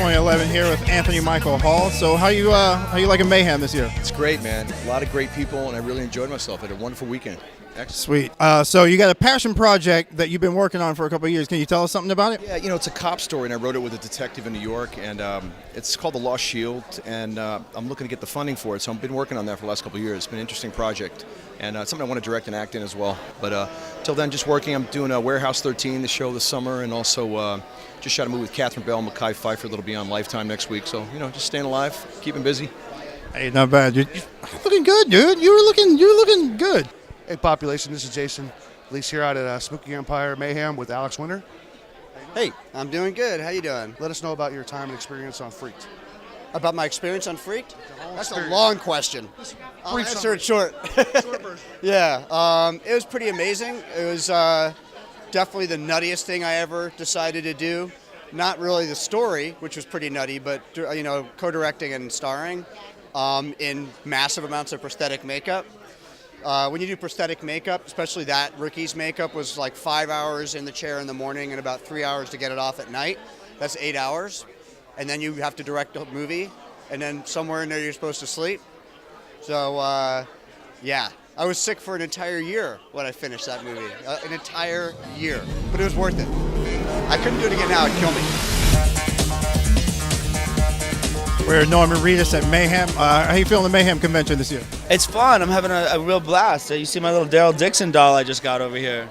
2011 here with Anthony Michael Hall. So how you liking Mayhem this year? It's great, man. A lot of great people, and I really enjoyed myself. I had a wonderful weekend. Excellent. Sweet. So you got a passion project that you've been working on for a couple of years. Can you tell us something about it? Yeah, it's a cop story, and I wrote it with a detective in New York, and it's called The Lost Shield, and I'm looking to get the funding for it, so I've been working on that for the last couple of years. It's been an interesting project, and something I want to direct and act in as well. But till then, just working. I'm doing Warehouse 13, the show this summer, and also just shot a movie with Catherine Bell and Mekhi Phifer that'll be on Lifetime next week. So, just staying alive, keeping busy. Hey, not bad. You're looking good, dude. You're looking good. Hey, population, this is Jason Lease here out at Spooky Empire Mayhem with Alex Winter. Hey, I'm doing good. How you doing? Let us know about your time and experience on Freaked. About my experience on Freaked? That's a long question. I'll answer it short. Short version. Yeah, it was pretty amazing. It was definitely the nuttiest thing I ever decided to do. Not really the story, which was pretty nutty, but co-directing and starring in massive amounts of prosthetic makeup. When you do prosthetic makeup, especially that Ricky's makeup was like 5 hours in the chair in the morning and about 3 hours to get it off at night. That's 8 hours. And then you have to direct a movie, and then somewhere in there you're supposed to sleep. So, yeah. I was sick for an entire year when I finished that movie. An entire year. But it was worth it. I couldn't do it again now. It'd kill me. We're Norman Reedus at Mayhem. How you feeling the Mayhem convention this year? It's fun. I'm having a real blast. You see my little Daryl Dixon doll I just got over here.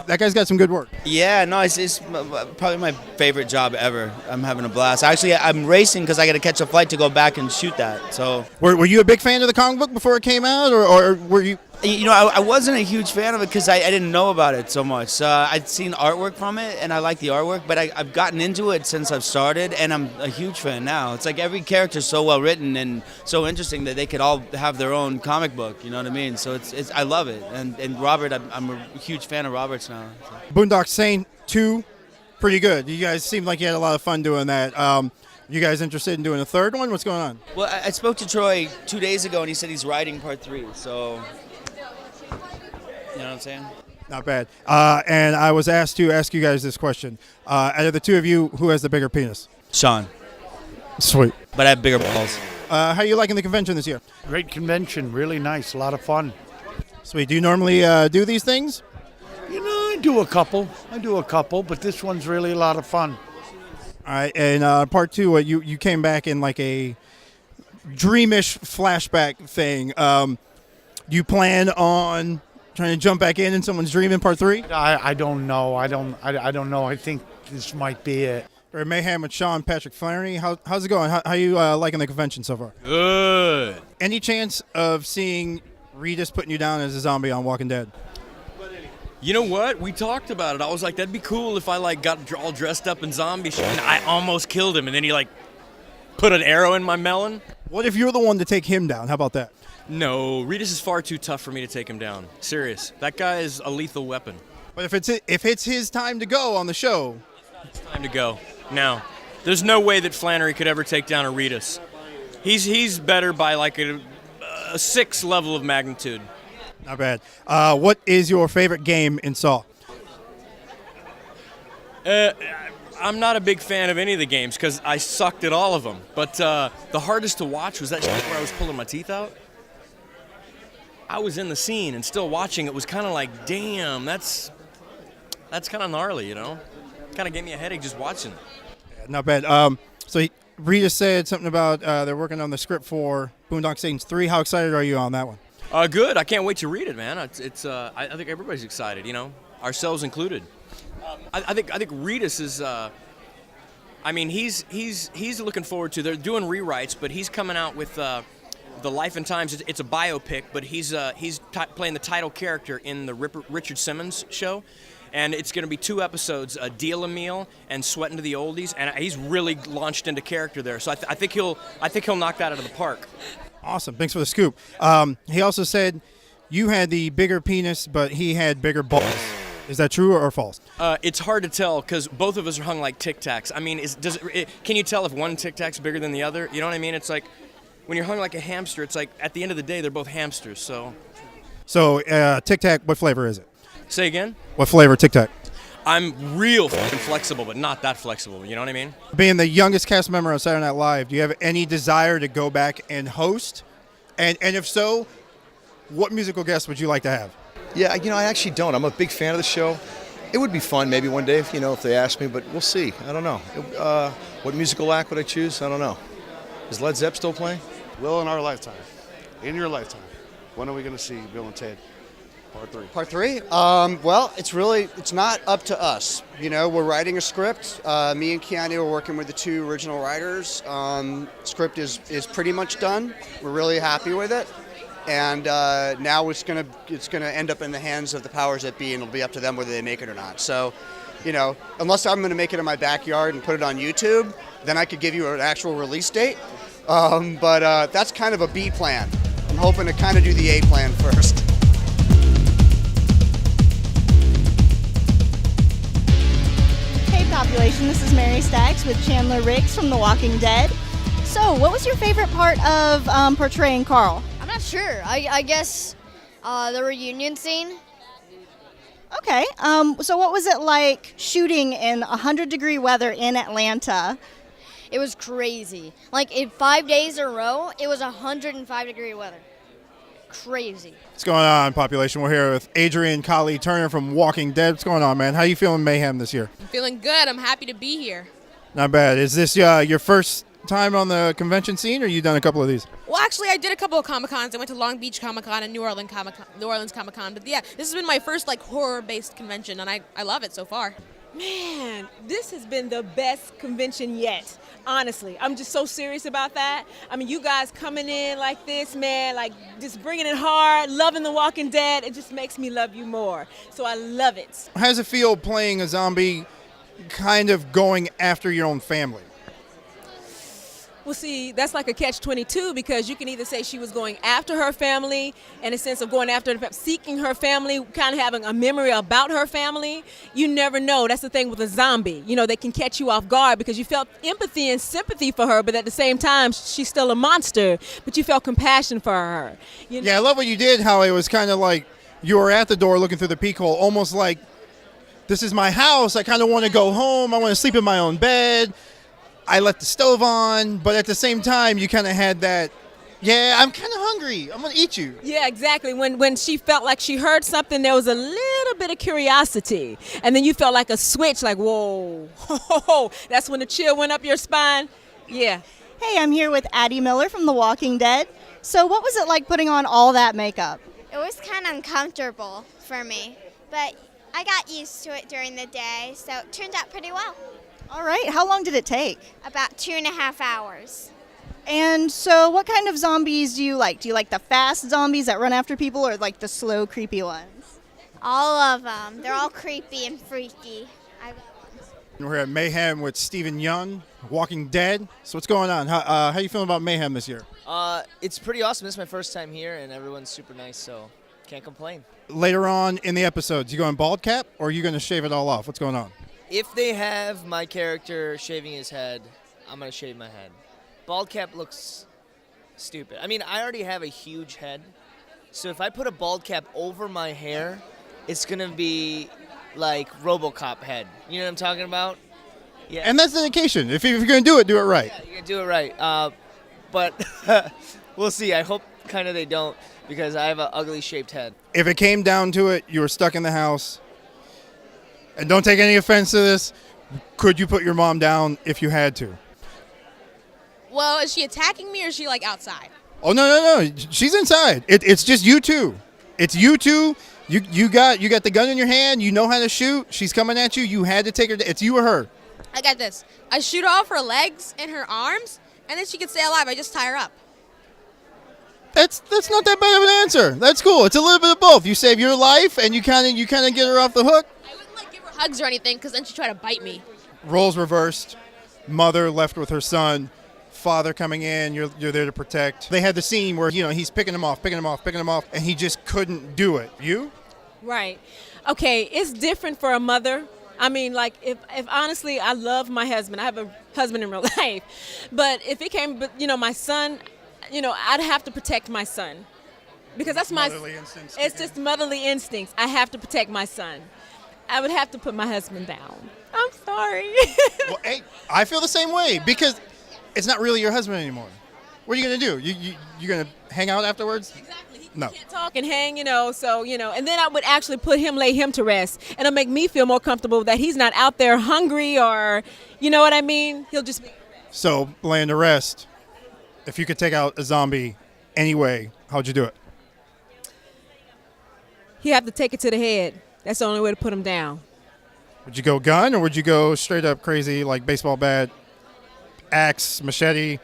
That guy's got some good work. Yeah, no, it's probably my favorite job ever. I'm having a blast. Actually, I'm racing because I got to catch a flight to go back and shoot that. So, were you a big fan of the comic book before it came out, or were you? I wasn't a huge fan of it because I didn't know about it so much. I'd seen artwork from it, and I like the artwork, but I've gotten into it since I've started, and I'm a huge fan now. It's like every character's so well written and so interesting that they could all have their own comic book, you know what I mean? So it's I love it. And Robert, I'm a huge fan of Robert's now. So. Boondock Saints 2, pretty good. You guys seemed like you had a lot of fun doing that. You guys interested in doing a third one? What's going on? Well, I spoke to Troy 2 days ago, and he said he's writing part 3, so... You know what I'm saying? Not bad. And I was asked to ask you guys this question. Out of the two of you, who has the bigger penis? Sean. Sweet. But I have bigger balls. How are you liking the convention this year? Great convention. Really nice. A lot of fun. Sweet. Do you normally do these things? I do a couple. But this one's really a lot of fun. All right. And part 2, you came back in like a dreamish flashback thing. You plan on trying to jump back in someone's dream in part 3? I don't know. I don't know. I think this might be it. We're at Mayhem with Sean, Patrick Flanery. How's it going? How you liking the convention so far? Good. Any chance of seeing Reedus putting you down as a zombie on Walking Dead? You know what? We talked about it. I was like, that'd be cool if I got all dressed up in zombie shit. And I almost killed him, and then he put an arrow in my melon. What if you're the one to take him down? How about that? No, Reedus is far too tough for me to take him down. Serious. That guy is a lethal weapon. But if it's his time to go on the show. It's time to go. Now, there's no way that Flanery could ever take down a Reedus. He's better by a 6 level of magnitude. Not bad. What is your favorite game in Saw? I'm not a big fan of any of the games because I sucked at all of them. But the hardest to watch was that shit where I was pulling my teeth out. I was in the scene and still watching. It was kind of like, damn, that's kind of gnarly, Kind of gave me a headache just watching it. Yeah, not bad. So Reedus said something about they're working on the script for Boondock Saints 3. How excited are you on that one? Good. I can't wait to read it, man. I think everybody's excited, ourselves included. I think Reedus is. He's looking forward to. They're doing rewrites, but he's coming out with the Life and Times. It's a biopic, but he's playing the title character in the Richard Simmons show, and it's going to be 2 episodes: Deal a Meal and Sweatin' to the Oldies. And he's really launched into character there. So I think he'll knock that out of the park. Awesome. Thanks for the scoop. He also said you had the bigger penis, but he had bigger balls. Is that true or false? It's hard to tell because both of us are hung like Tic Tacs. I mean, can you tell if one Tic Tac's bigger than the other? You know what I mean? It's like when you're hung like a hamster, it's like at the end of the day, they're both hamsters. So Tic Tac, what flavor is it? Say again? What flavor Tic Tac? I'm real flexible, but not that flexible. You know what I mean? Being the youngest cast member on Saturday Night Live, do you have any desire to go back and host? And if so, what musical guest would you like to have? Yeah, I actually don't. I'm a big fan of the show. It would be fun maybe one day if they ask me, but we'll see. I don't know. What musical act would I choose? I don't know. Is Led Zepp still playing? Will in our lifetime. In your lifetime. When are we going to see Bill and Ted? Part 3. Part 3? Well, it's not up to us. We're writing a script. Me and Keanu are working with the 2 original writers. Script is pretty much done. We're really happy with it. And now it's gonna end up in the hands of the powers that be, and it'll be up to them whether they make it or not. So, unless I'm gonna make it in my backyard and put it on YouTube, then I could give you an actual release date. But that's kind of a B plan. I'm hoping to kind of do the A plan first. Hey population, this is Mary Staggs with Chandler Riggs from The Walking Dead. So, what was your favorite part of portraying Carl? I'm not sure. I guess the reunion scene. Okay. So what was it like shooting in 100-degree weather in Atlanta? It was crazy. Like in 5 days in a row, it was 105-degree weather. Crazy. What's going on, population? We're here with Adrian Kali Turner from Walking Dead. What's going on, man? How you feeling Mayhem this year? I'm feeling good. I'm happy to be here. Not bad. Is this your first time on the convention scene, or you done a couple of these? Well, actually, I did a couple of Comic-Cons. I went to Long Beach Comic-Con and New Orleans Comic-Con. But yeah, this has been my first horror-based convention, and I love it so far. Man, this has been the best convention yet. Honestly, I'm just so serious about that. I mean, you guys coming in like this, man, just bringing it hard, loving The Walking Dead, it just makes me love you more. So I love it. How does it feel playing a zombie kind of going after your own family? Well, see, that's like a catch-22 because you can either say she was going after her family in a sense of going after, seeking her family, kind of having a memory about her family. You never know. That's the thing with a zombie. They can catch you off guard because you felt empathy and sympathy for her, but at the same time, she's still a monster, but you felt compassion for her. Yeah, I love what you did, how it was kind of like you were at the door looking through the peek hole, almost like, this is my house. I kind of want to go home. I want to sleep in my own bed. I left the stove on, but at the same time, you kind of had that, yeah, I'm kind of hungry. I'm going to eat you. Yeah, exactly. When she felt like she heard something, there was a little bit of curiosity. And then you felt like a switch, like, whoa. That's when the chill went up your spine. Yeah. Hey, I'm here with Addie Miller from The Walking Dead. So what was it like putting on all that makeup? It was kind of uncomfortable for me, but I got used to it during the day, so it turned out pretty well. All right. How long did it take? About 2.5 hours. And so what kind of zombies do you like? Do you like the fast zombies that run after people or like the slow, creepy ones? All of them. They're all creepy and freaky. I love them. We're at Mayhem with Steven Yeun, Walking Dead. So what's going on? How you feeling about Mayhem this year? It's pretty awesome. This is my first time here, and everyone's super nice, so can't complain. Later on in the episodes, you going bald cap, or are you going to shave it all off? What's going on? If they have my character shaving his head, I'm going to shave my head. Bald cap looks stupid. I mean, I already have a huge head, so if I put a bald cap over my hair, it's going to be like RoboCop head. You know what I'm talking about? Yeah. And that's dedication. If you're going to do it right. Yeah, you're going to do it right. But we'll see. I hope kind of they don't, because I have an ugly shaped head. If it came down to it, you were stuck in the house, and don't take any offense to this, could you put your mom down if you had to? Well, is she attacking me or is she outside? Oh, no. She's inside. It's just you two. It's you two. You got the gun in your hand. You know how to shoot. She's coming at you. You had to take her. It's you or her. I got this. I shoot off her legs and her arms, and then she can stay alive. I just tie her up. That's not that bad of an answer. That's cool. It's a little bit of both. You save your life, and you kind of get her off the hook. I wouldn't give her hugs or anything, because then she'd try to bite me. Roles reversed. Mother left with her son. Father coming in. You're there to protect. They had the scene where he's picking him off, and he just couldn't do it. You? Right. Okay. It's different for a mother. I mean, if honestly, I love my husband. I have a husband in real life, but if it came, my son. I'd have to protect my son because that's my motherly instincts. It's just motherly instincts. I have to protect my son. I would have to put my husband down. I'm sorry. Well, hey, I feel the same way because it's not really your husband anymore. What are you gonna do? You gonna hang out afterwards? Exactly. No. Can't talk and hang, so, and then I would actually lay him to rest. And it'll make me feel more comfortable that he's not out there hungry or, you know what I mean? He'll just be. So, laying to rest, if you could take out a zombie anyway, how'd you do it? He have to take it to the head. That's the only way to put him down. Would you go gun or would you go straight up crazy like baseball bat, axe, machete,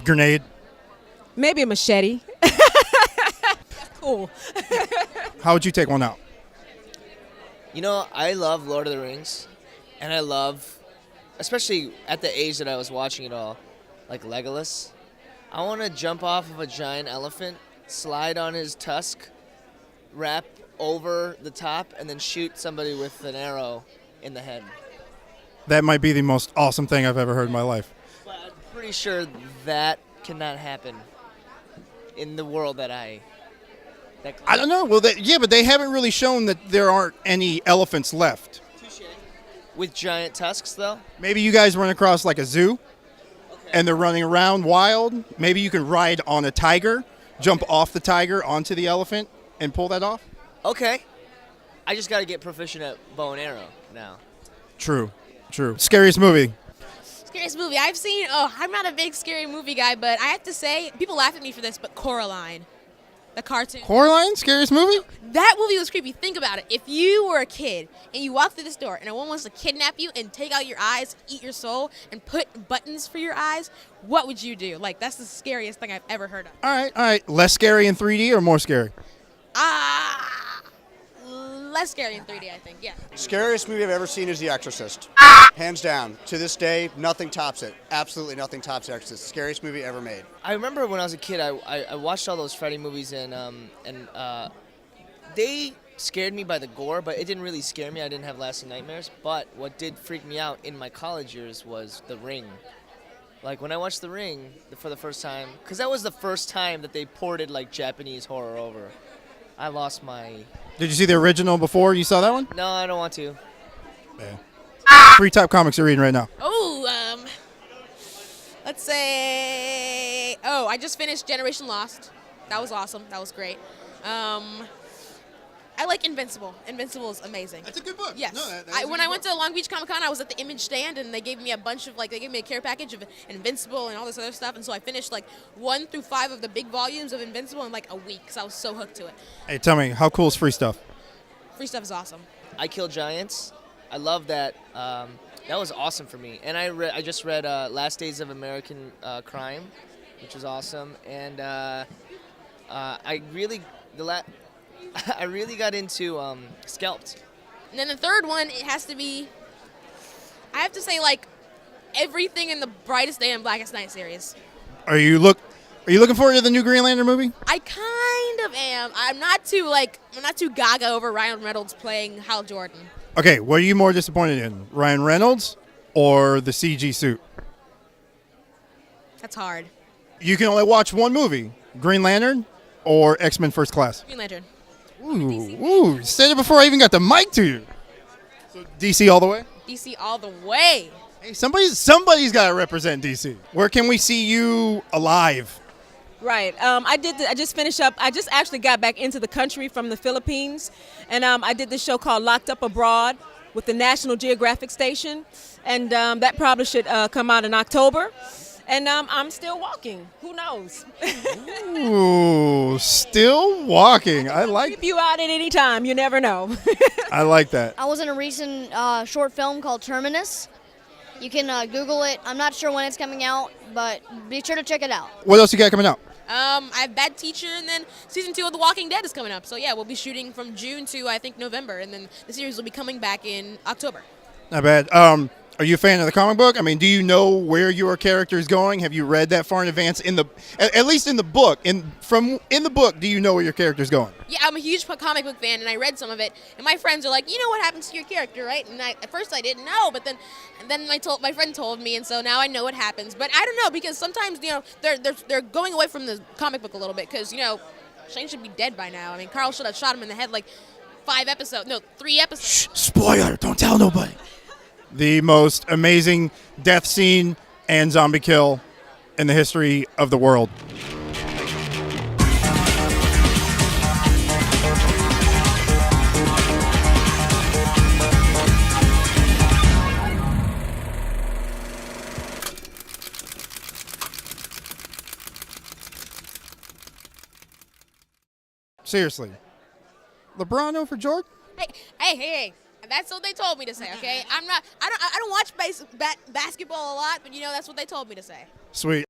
grenade? Maybe a machete. That's cool. How would you take one out? I love Lord of the Rings, and I love, especially at the age that I was watching it all, like Legolas. I want to jump off of a giant elephant, slide on his tusk, wrap over the top, and then shoot somebody with an arrow in the head. That might be the most awesome thing I've ever heard in my life. But I'm pretty sure that cannot happen in the world that I don't know. Well, but they haven't really shown that there aren't any elephants left. With giant tusks, though? Maybe you guys run across like a zoo, and they're running around wild. Maybe you can ride on a tiger, jump off the tiger onto the elephant, and pull that off. Okay. I just got to get proficient at bow and arrow now. True. Scariest movie? Scariest movie I've seen? Oh, I'm not a big scary movie guy, but I have to say, people laugh at me for this, but Coraline. The cartoon. Coraline? Scariest movie? That movie was creepy. Think about it. If you were a kid and you walked through this door and a woman wants to kidnap you and take out your eyes, eat your soul, and put buttons for your eyes, what would you do? Like, that's the scariest thing I've ever heard of. All right. Less scary in 3D or more scary? Less scary in 3D, I think, yeah. Scariest movie I've ever seen is The Exorcist. Hands down. To this day, nothing tops it. Absolutely nothing tops The Exorcist. Scariest movie ever made. I remember when I was a kid, I watched all those Freddy movies, and they scared me by the gore, but it didn't really scare me. I didn't have lasting nightmares. But what did freak me out in my college years was The Ring. Like, when I watched The Ring for the first time, because that was the first time that they ported, like, Japanese horror over, I lost my... Did you see the original before you saw that one? No, I don't want to. Yeah. 3 top comics you're reading right now. Oh, let's say... Oh, I just finished Generation Lost. That was awesome. That was great. I like Invincible. Invincible is amazing. That's a good book. Yes. No, when I went to Long Beach Comic Con, I was at the Image stand, and they gave me a bunch of, they gave me a care package of Invincible and all this other stuff, and so I finished, 1 through 5 of the big volumes of Invincible in, a week, because I was so hooked to it. Hey, tell me, how cool is free stuff? Free stuff is awesome. I Kill Giants. I love that. That was awesome for me. And I just read Last Days of American Crime, which was awesome. And I really got into Scalped. And then the third one, it has to be, I have to say, everything in the Brightest Day and Blackest Night series. Are you looking forward to the new Green Lantern movie? I kind of am. I'm not too gaga over Ryan Reynolds playing Hal Jordan. Okay, what are you more disappointed in, Ryan Reynolds or the CG suit? That's hard. You can only watch one movie, Green Lantern or X-Men First Class. Green Lantern. Ooh, said it before I even got the mic to you. So DC all the way? DC all the way. Hey, somebody's got to represent DC. Where can we see you alive? Right. I just finished up. I just actually got back into the country from the Philippines, and I did this show called Locked Up Abroad with the National Geographic Station, and that probably should come out in October. And I'm still walking. Who knows? Ooh, still walking. I like. Keep you out at any time. You never know. I like that. I was in a recent short film called Terminus. You can Google it. I'm not sure when it's coming out, but be sure to check it out. What else you got coming out? I have Bad Teacher, and then season 2 of The Walking Dead is coming up. So yeah, we'll be shooting from June to I think November, and then the series will be coming back in October. Not bad. Are you a fan of the comic book? I mean, do you know where your character is going? Have you read that far in advance? At least in the book. In the book, do you know where your character's going? Yeah, I'm a huge comic book fan, and I read some of it. And my friends are like, you know what happens to your character, right? And at first I didn't know, but then my friend told me, and so now I know what happens. But I don't know, because sometimes they're going away from the comic book a little bit, because Shane should be dead by now. I mean, Carl should have shot him in the head 3 episodes. Spoiler, don't tell nobody. The most amazing death scene and zombie kill in the history of the world. Seriously. LeBron over Jordan? Hey. That's what they told me to say, okay? I don't watch basketball a lot, but that's what they told me to say. Sweet.